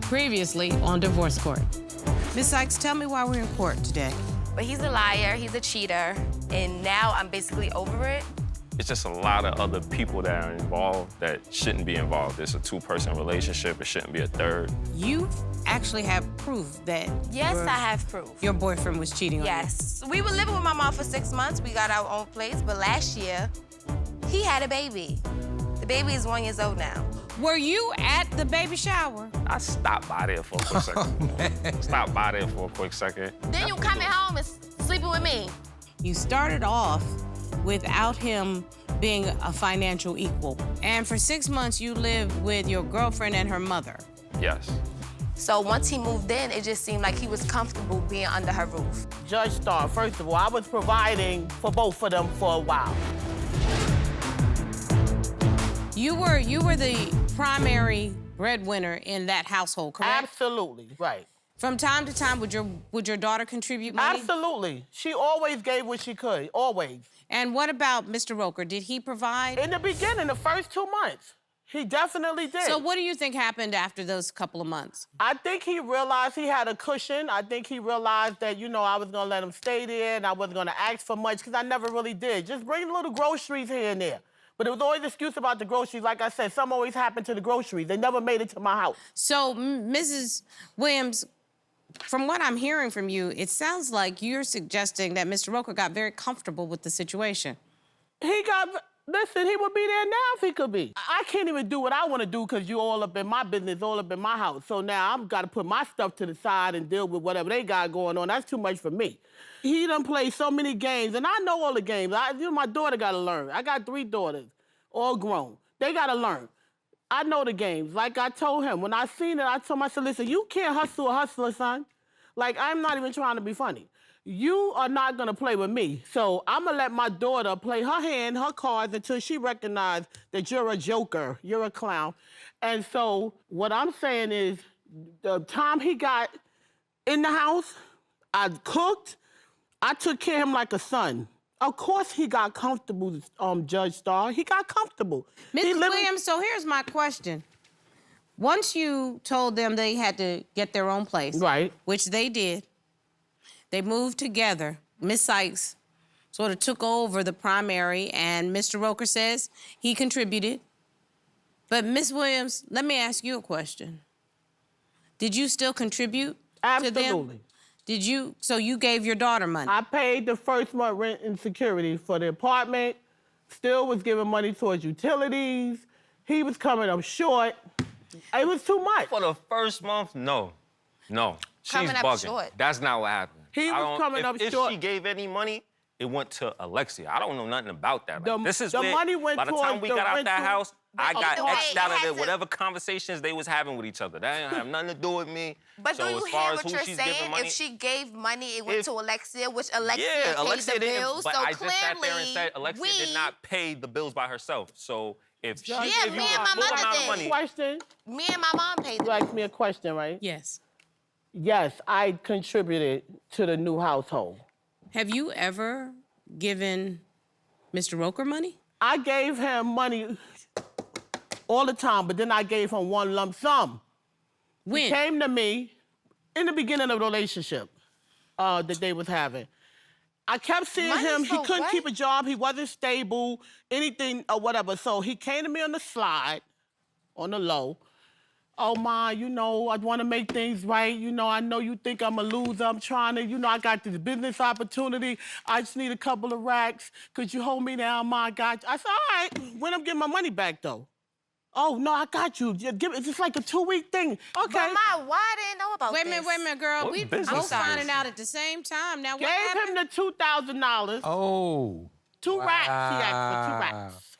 previously on Divorce Court. Ms. Sykes, tell me why we're in court today. But he's a liar, he's a cheater, and now I'm basically over it. It's just a lot of other people that are involved that shouldn't be involved. It's a two-person relationship. It shouldn't be a third. You actually have proof that Yes, I have proof. your boyfriend was cheating on you. Yes. We were living with my mom for 6 months. We got our own place, but last year, he had a baby. The baby is 1 year old now. Were you at the baby shower? I stopped by there for a quick second. Stopped by there for a quick second. Then you coming home and sleeping with me. You started off without him being a financial equal. And for 6 months, you lived with your girlfriend and her mother. Yes. So once he moved in, it just seemed like he was comfortable being under her roof. Judge Starr, first of all, I was providing for both of them for a while. You were the primary breadwinner in that household, correct? Absolutely, right. From time to time, would your daughter contribute money? Absolutely. She always gave what she could, always. And what about Mr. Roker? Did he provide? In the beginning, the first 2 months, he definitely did. So what do you think happened after those couple of months? I think he realized he had a cushion. I think he realized that, you know, I was gonna let him stay there and I wasn't gonna ask for much because I never really did. Just bring little groceries here and there. But it was always an excuse about the groceries. Like I said, something always happened to the groceries. They never made it to my house. So, Mrs. Williams, from what I'm hearing from you, it sounds like you're suggesting that Mr. Roker got very comfortable with the situation. Listen, he would be there now if he could be. I can't even do what I want to do because you all up in my business, all up in my house. So now I've got to put my stuff to the side and deal with whatever they got going on. That's too much for me. He done played so many games, and I know all the games. My daughter got to learn. I got 3 daughters, all grown. They got to learn. I know the games. Like I told him, when I seen it, I told him, I said, listen, you can't hustle a hustler, son. Like, I'm not even trying to be funny. You are not gonna play with me. So I'm gonna let my daughter play her hand, her cards, until she recognizes that you're a joker, you're a clown. And so what I'm saying is, the time he got in the house, I cooked, I took care of him like a son. Of course he got comfortable, Judge Starr. He got comfortable. Mrs. Williams, so here's my question. Once you told them they had to get their own place, right, which they did, they moved together. Miss Sykes sort of took over the primary, and Mr. Roker says he contributed. But Miss Williams, let me ask you a question. Did you still contribute to them? Absolutely. Did you, so you gave your daughter money? I paid the first month rent and security for the apartment, still was giving money towards utilities. He was coming up short. It was too much. For the first month, no. She's Coming up bugging. short. That's not what happened. He was coming up short. If she gave any money, it went to Alexia. I don't know nothing about that. Like, this is the where, money went by the time we got out that house, I got Okay, X'd out of it had it, to- whatever conversations they was having with each other. That didn't have nothing to do with me. But so do you as hear far as what who you're she's saying? giving money, If she gave money, it went to Alexia, which Alexia yeah, paid Alexia the didn't. bills. But So I just sat there and said clearly, Alexia did not pay the bills by herself. So if she Yeah, gave you me and a my full mother amount of did. money, Question? Me and my mom paid You the asked me a question, right? Yes. Yes, I contributed to the new household. Have you ever given Mr. Roker money? I gave him money all the time, but then I gave him one lump sum. When? He came to me in the beginning of the relationship that they was having. I kept seeing Money him. He for couldn't what? keep a job. He wasn't stable, anything or whatever. So he came to me on the slide, on the low. Oh, Ma, you know, I want to make things right. You know, I know you think I'm a loser. I'm trying to, you know, I got this business opportunity. I just need a couple of racks. Could you hold me down, Ma? I got you. I said, all right. When I'm getting my money back, though? Oh, no, I got you. It's just like a 2-week thing. Okay. But Ma, why I didn't know about Wait this? a minute, girl. What We business both is this? finding out at the same time. Now, what Gave happened? him the $2,000. Oh. 2 racks. He asked for 2 racks.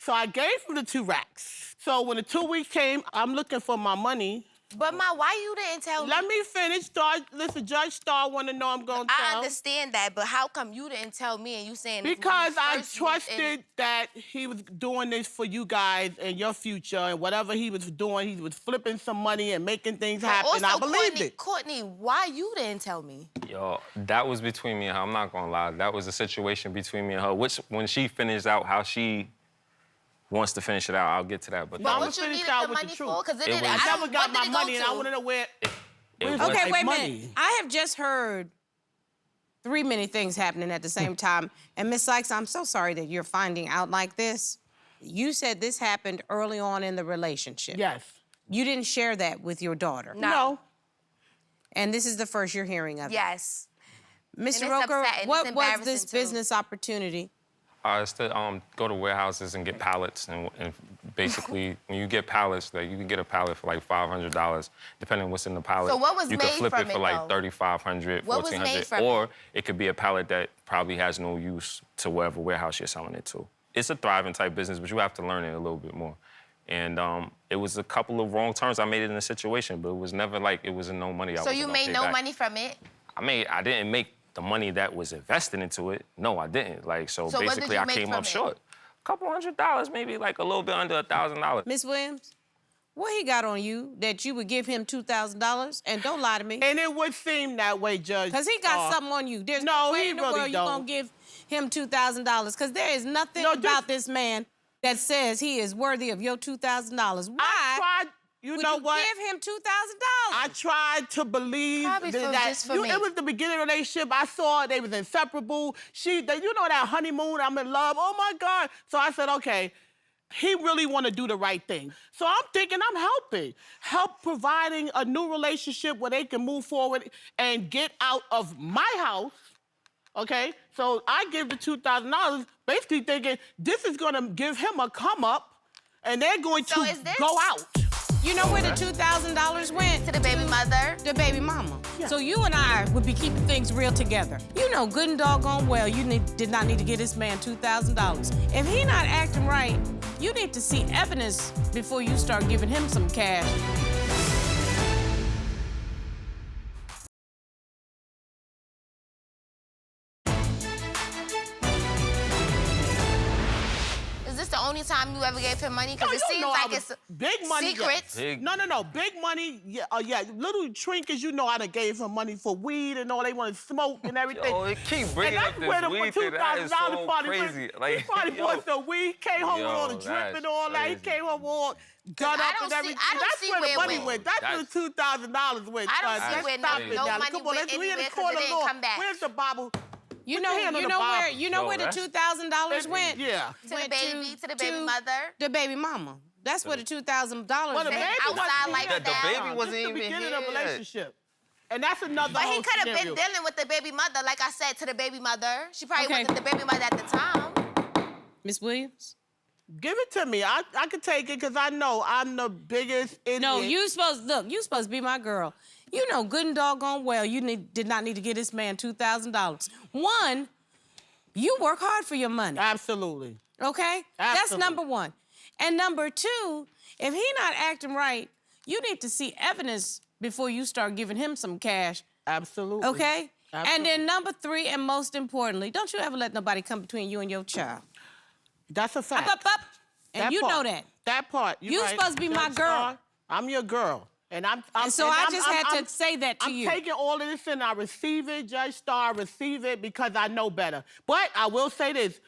So I gave him the 2 racks. So when the 2 weeks came, I'm looking for my money. But Ma, why you didn't tell me? Let me finish. Listen, Judge Starr want to know I'm going to tell. I understand that, but how come you didn't tell me and you saying... Because I first moved in- trusted that he was doing this for you guys and your future, and whatever he was doing, he was flipping some money and making things happen. Also, I believed it. Courtney, why you didn't tell me? yo, that was between me and her. I'm not gonna lie. That was a situation between me and her. Which, when she finished out how she wants to finish it out. I'll get to that. But No, I'm What gonna you finish needed out the with the money truth. for? Because it It didn't. was- I never got my What did it money, go and I to? want to know where. Where's was- the Okay, wait a money? minute. I have just heard 3 many things happening at the same time. And Miss Sykes, I'm so sorry that you're finding out like this. You said this happened early on in the relationship. Yes. You didn't share that with your daughter. No. And this is the first you're hearing of it. Yes. Mr. it's Roker, upsetting. It's what was embarrassing, this too. business opportunity? It's to go to warehouses and get pallets, and basically, when you get pallets, like you can get a pallet for like $500, depending on what's in the pallet. So what was you could made flip from it for it, like though? $3,500, What was made $1,400, from or it could be a pallet that probably has no use to whatever warehouse you're selling it to. It's a thriving type business, but you have to learn it a little bit more. And it was a couple of wrong turns I made in the situation, but it was never like it was no money. So you made no money from it? I didn't make the money that was invested into it. No, I didn't. Like, so So what did basically, you I make came from up it? short. A couple $100, maybe like a little bit under $1,000. Miss Williams, what he got on you that you would give him $2,000? And don't lie to me. And it would seem that way, Judge. Because he got something on you. There's no, no way he in the really world you're don't. going to give him $2,000. Because there is nothing No, just- about this man that says he is worthy of your $2,000. Why I tried. You would know you what? give him $2,000? I tried to believe Probably for- that just for me. it was the beginning of the relationship. I saw they was inseparable. You know that honeymoon, I'm in love. Oh my God. So I said, okay, he really want to do the right thing. So I'm thinking I'm help providing a new relationship where they can move forward and get out of my house. Okay, so I give the $2,000, basically thinking this is gonna give him a come up, and they're going So to is this- go out. You know where the $2,000 went? To the baby mother? The baby mama. Yeah. So you and I would be keeping things real together. You know good and doggone well you did not need to give this man $2,000. If he not acting right, you need to see evidence before you start giving him some cash. Is this the only time you ever gave him money? Because No, it you seems know like I was- it's big money. secrets. Big- No. Big money. Yeah, yeah. Little trinkets. You know, I done gave him money for weed and all. They want to smoke and everything. Yo, it keep bringing and up that's where this the weed thing. That is so crazy. He Like, probably yo. bought some weed. Came home with all the Yo, drip and that's all that. He crazy. came home all done I up don't and see- everything. I don't That's see where the where it money went. went. That's where the $2,000 went. I don't son. see where Stop no- it, no now. money Come on, went we in the anywhere 'cause court it of didn't law. come back. Where's the Bible? You Put know, your hand on you the know Bible. where, you know Yo, where the that's- $2,000 went? Yeah. To the Went baby, to the baby to mother. The baby mama. That's where the $2,000 Well, the went. baby outside wasn't like here. that. The baby wasn't This even the beginning of here. a relationship. And that's another But whole he could have been scenario. dealing with the baby mother, like I said, to the baby mother. She probably Okay. wasn't the baby mother at the time. Miss Williams? Give it to me. I can take it because I know I'm the biggest idiot. No, you supposed to be my girl. You know good and doggone well you did not need to give this man $2,000. One, you work hard for your money, Absolutely. okay? That's Absolutely. number one. And number two, if he not acting right, you need to see evidence before you start giving him some cash, Absolutely. okay? And Absolutely. then number three, and most importantly, don't you ever let nobody come between you and your child. That's a fact. Up. And That you part. know that. That part. You right. supposed to be my Judge girl. Starr, I'm your girl. And So I just had to say that to I'm you. taking all of this and I receive it, Judge Starr, I receive it because I know better. But I will say this,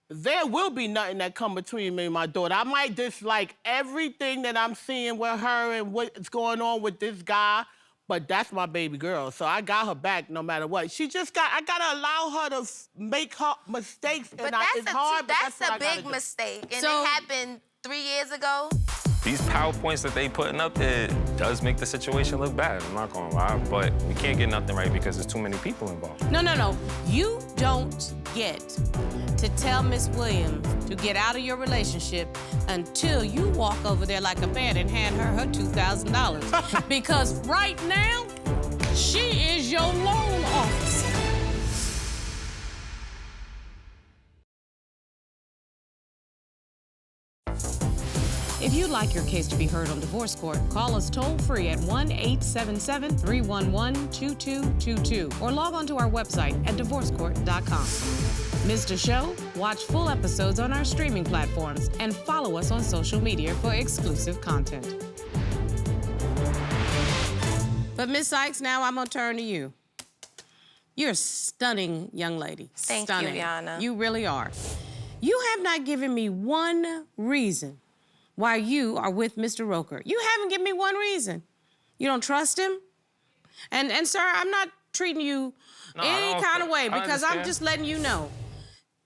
there will be nothing that come between me and my daughter. I might dislike everything that I'm seeing with her and what's going on with this guy, but that's my baby girl. So I got her back no matter what. I gotta allow her to make her mistakes. But and it's hard, but that's what I a gotta big do. mistake. And So- it happened 3 years ago. These PowerPoints that they putting up, it does make the situation look bad. I'm not gonna lie, but we can't get nothing right because there's too many people involved. No. You don't get to tell Miss Williams to get out of your relationship until you walk over there like a man and hand her $2,000. Because right now, she is your loan officer. If you'd like your case to be heard on divorce court, call us toll-free at 1-877-311-2222 or log on to our website at divorcecourt.com. Missed a show? Watch full episodes on our streaming platforms and follow us on social media for exclusive content. But Miss Sykes, now I'm gonna turn to you. You're a stunning young lady. Thank you, Stunning. Yana. You really are. You have not given me one reason why you are with Mr. Roker. You haven't given me one reason. You don't trust him? And sir, I'm not treating you any kind of way because I'm just letting you know.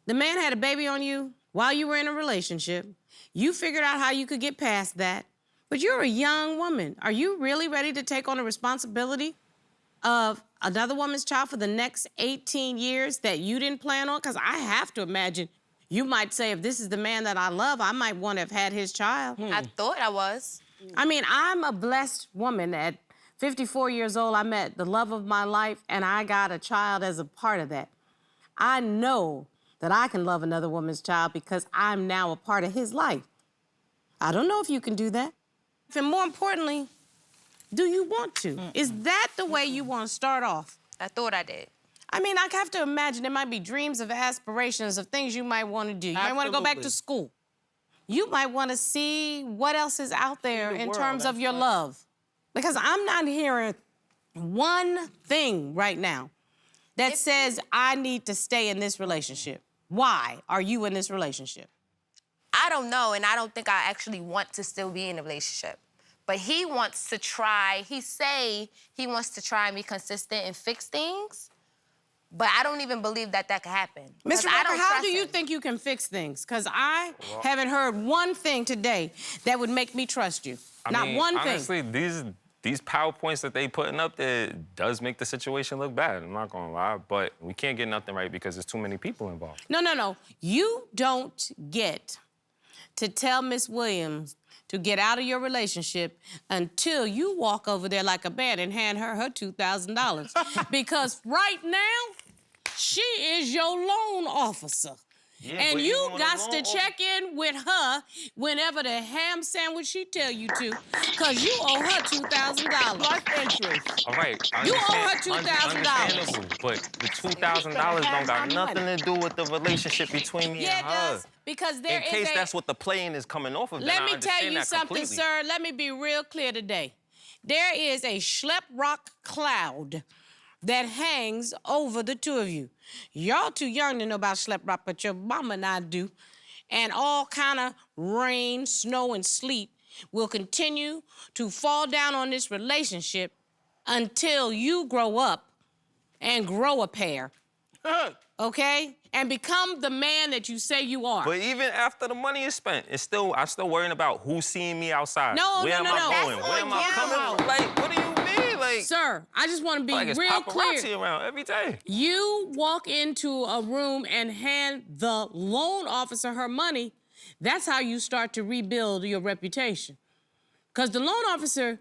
The man had a baby on you while you were in a relationship. You figured out how you could get past that. But you're a young woman. Are you really ready to take on the responsibility of another woman's child for the next 18 years that you didn't plan on? Because I have to imagine you might say, if this is the man that I love, I might want to have had his child. I thought I was. I mean, I'm a blessed woman. At 54 years old, I met the love of my life, and I got a child as a part of that. I know that I can love another woman's child because I'm now a part of his life. I don't know if you can do that. And more importantly, do you want to? Is that the way you want to start off? I thought I did. I mean, I have to imagine there might be dreams of aspirations of things you might want to do. You might want to go back to school. You might want to see what else is out there in terms of your love. Because I'm not hearing one thing right now that says I need to stay in this relationship. Why are you in this relationship? I don't know, and I don't think I actually want to still be in a relationship. But he wants to try, he wants to try and be consistent and fix things, but I don't even believe that that could happen. Mr. Roker, how do you think you can fix things? Because I haven't heard one thing today that would make me trust you. Not one thing. Honestly, these PowerPoints that they putting up there does make the situation look bad. I'm not gonna lie, but we can't get nothing right because there's too many people involved. No. You don't get to tell Miss Williams to get out of your relationship until you walk over there like a man and hand her $2,000. Because right now, she is your loan officer. Yeah, and you got to check in with her whenever the ham sandwich she tell you to, because you owe her $2,000. Plus interest. All right, You owe her $2,000. Understandable, but the $2,000 don't got nothing to do with the relationship between me and her. Yeah, it does, because there is in case that's what the playing is coming off of. Let me tell you something, sir. Let me be real clear today. There is a schlep rock cloud that hangs over the two of you. Y'all too young to know about schlep rock, but your mama and I do. And all kind of rain, snow, and sleet will continue to fall down on this relationship until you grow up and grow a pair. Okay? And become the man that you say you are. But even after the money is spent, I'm still worrying about who's seeing me outside. Where am I going? Where am I coming from? Like, what do you mean? Like, sir, I just want to be like real clear. Paparazzi around every day. You walk into a room and hand the loan officer her money, that's how you start to rebuild your reputation. Because the loan officer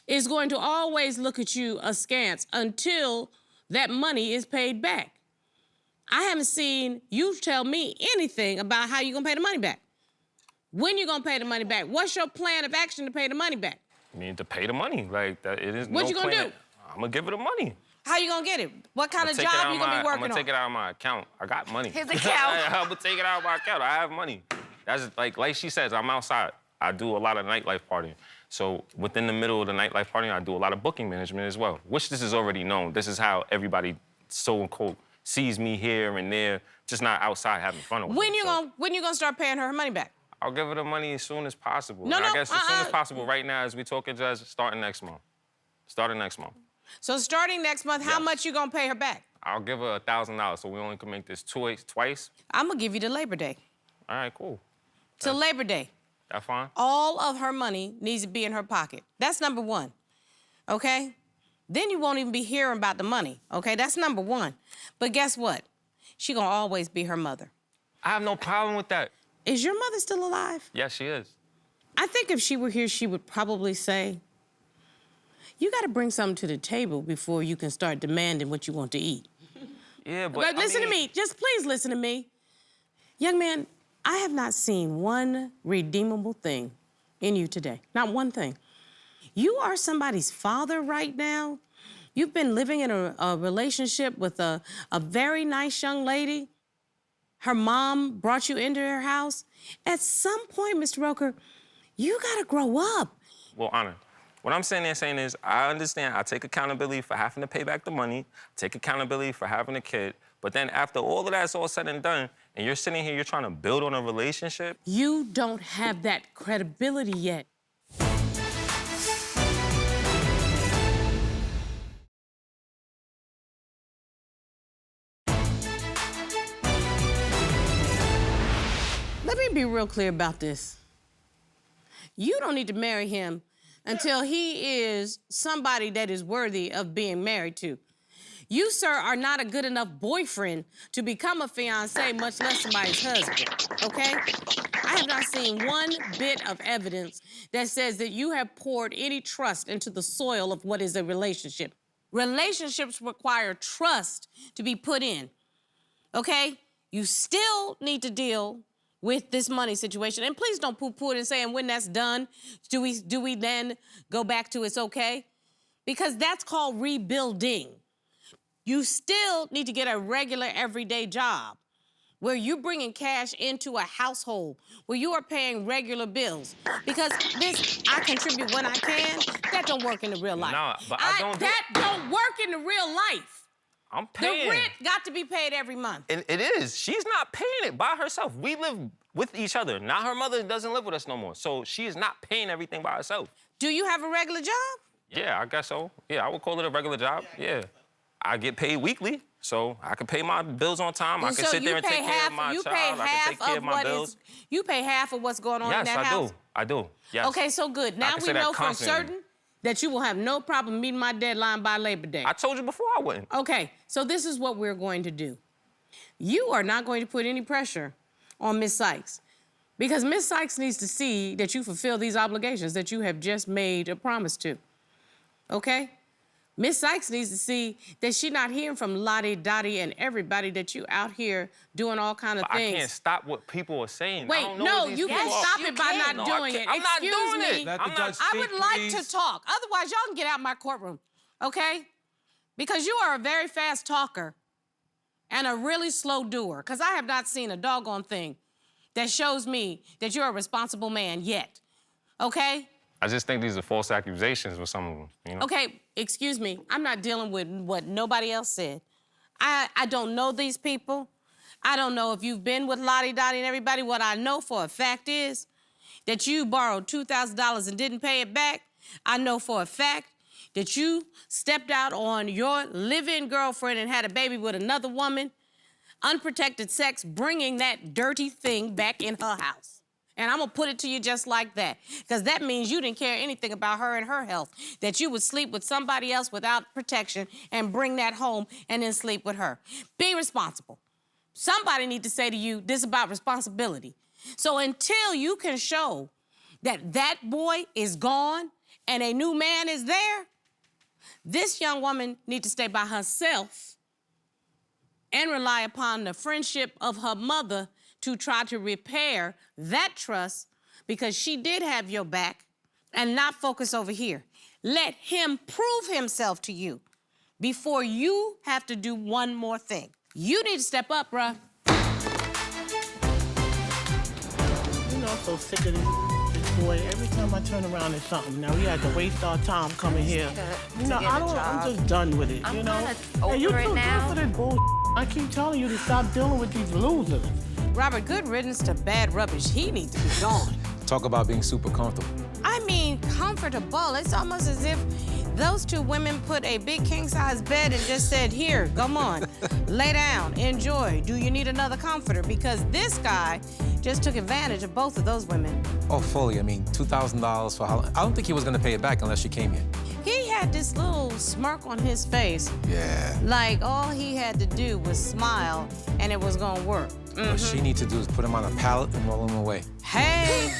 is going to always look at you askance until that money is paid back. I haven't seen you tell me anything about how you're gonna pay the money back. When you gonna pay the money back? What's your plan of action to pay the money back? I mean, to pay the money. Like, that, it is What you gonna do? I'm gonna give her the money. How you gonna get it? What kind of job you gonna be working on? I'm gonna take it out of my account. I got money. His account. I'm gonna take it out of my account. I have money. That's like she says, I'm outside. I do a lot of nightlife partying. So within the middle of the nightlife partying, I do a lot of booking management as well, which this is already known. This is how everybody, so quote, sees me here and there, just not outside having fun with When you gonna start paying her money back? I'll give her the money as soon as possible. No, I guess as soon as possible. Right now, as we talking, Judge, starting next month. Starting next month. So starting next month, how Yes. much you gonna pay her back? I'll give her $1,000, so we only can make this twice. I'm gonna give you to Labor Day. All right, cool. Till Labor Day. That fine? All of her money needs to be in her pocket. That's number one, okay? Then you won't even be hearing about the money, okay? That's number one. But guess what? She gonna always be her mother. I have no problem with that. Is your mother still alive? Yes, she is. I think if she were here, she would probably say, you gotta bring something to the table before you can start demanding what you want to eat. Yeah, but listen to me, just please listen to me. Young man, I have not seen one redeemable thing in you today, not one thing. You are somebody's father right now. You've been living in a relationship with a very nice young lady. Her mom brought you into her house. At some point, Mr. Roker, you gotta grow up. Well, Honor, what I'm saying is, I understand I take accountability for having to pay back the money, take accountability for having a kid, but then after all of that's all said and done, and you're sitting here, you're trying to build on a relationship. You don't have that credibility yet. Let me be real clear about this. You don't need to marry him until he is somebody that is worthy of being married to. You, sir, are not a good enough boyfriend to become a fiancé, much less somebody's husband, okay? I have not seen one bit of evidence that says that you have poured any trust into the soil of what is a relationship. Relationships require trust to be put in, okay? You still need to deal with this money situation. And please don't poo-poo it and say, and when that's done, do we then go back to it's okay? Because that's called rebuilding. You still need to get a regular, everyday job where you're bringing cash into a household, where you are paying regular bills. Because this, I contribute when I can, that don't work in the real life. No, but I don't That don't work in the real life. I'm paying. The rent got to be paid every month. And it is. She's not paying it by herself. We live with each other. Now her mother doesn't live with us no more. So she is not paying everything by herself. Do you have a regular job? Yeah, I guess so. Yeah, I would call it a regular job. Yeah. I get paid weekly, so I can pay my bills on time. I can sit there and take care of my child. I can take care of my bills. You pay half of what's going on in that house? Yes, I do. Yes. Okay, so good. Now we know for certain that you will have no problem meeting my deadline by Labor Day. I told you before I wouldn't. Okay, so this is what we're going to do. You are not going to put any pressure on Miss Sykes because Miss Sykes needs to see that you fulfill these obligations that you have just made a promise to, okay? Miss Sykes needs to see that she's not hearing from Lottie, Dottie, and everybody that you out here doing all kind of things. I can't stop what people are saying. Wait, I don't know no, what these you people can are. stop it by not doing it. I'm not doing Excuse me. it. Let the judge I speak, would like please. to talk. Otherwise, y'all can get out my courtroom, okay? Because you are a very fast talker and a really slow doer. Because I have not seen a doggone thing that shows me that you're a responsible man yet, okay? I just think these are false accusations with some of them, you know? Okay, excuse me. I'm not dealing with what nobody else said. I don't know these people. I don't know if you've been with Lottie, Dottie, and everybody. What I know for a fact is that you borrowed $2,000 and didn't pay it back. I know for a fact that you stepped out on your live-in girlfriend and had a baby with another woman, unprotected sex, bringing that dirty thing back in her house. And I'm gonna put it to you just like that, because that means you didn't care anything about her and her health, that you would sleep with somebody else without protection and bring that home and then sleep with her. Be responsible. Somebody need to say to you, this is about responsibility. So until you can show that that boy is gone and a new man is there, this young woman needs to stay by herself and rely upon the friendship of her mother to try to repair that trust, because she did have your back, and not focus over here. Let him prove himself to you before you have to do one more thing. You need to step up, bruh. You know, I'm so sick of this boy. Every time I turn around, it's something. Now we had to waste our time coming here. You know, I'm just done with it, you know? I'm And you over it too now. good for this bull. I keep telling you to stop dealing with these losers. Robert, good riddance to bad rubbish. He needs to be gone. Talk about being super comfortable. I mean, comfortable. It's almost as if those two women put a big king-size bed and just said, here, come on, lay down, enjoy. Do you need another comforter? Because this guy just took advantage of both of those women. Oh, fully. I mean, $2,000 for how long? I don't think he was gonna pay it back unless she came here. He had this little smirk on his face, Yeah. like all he had to do was smile and it was gonna work. What she needs to do is put him on a pallet and roll him away. Hey,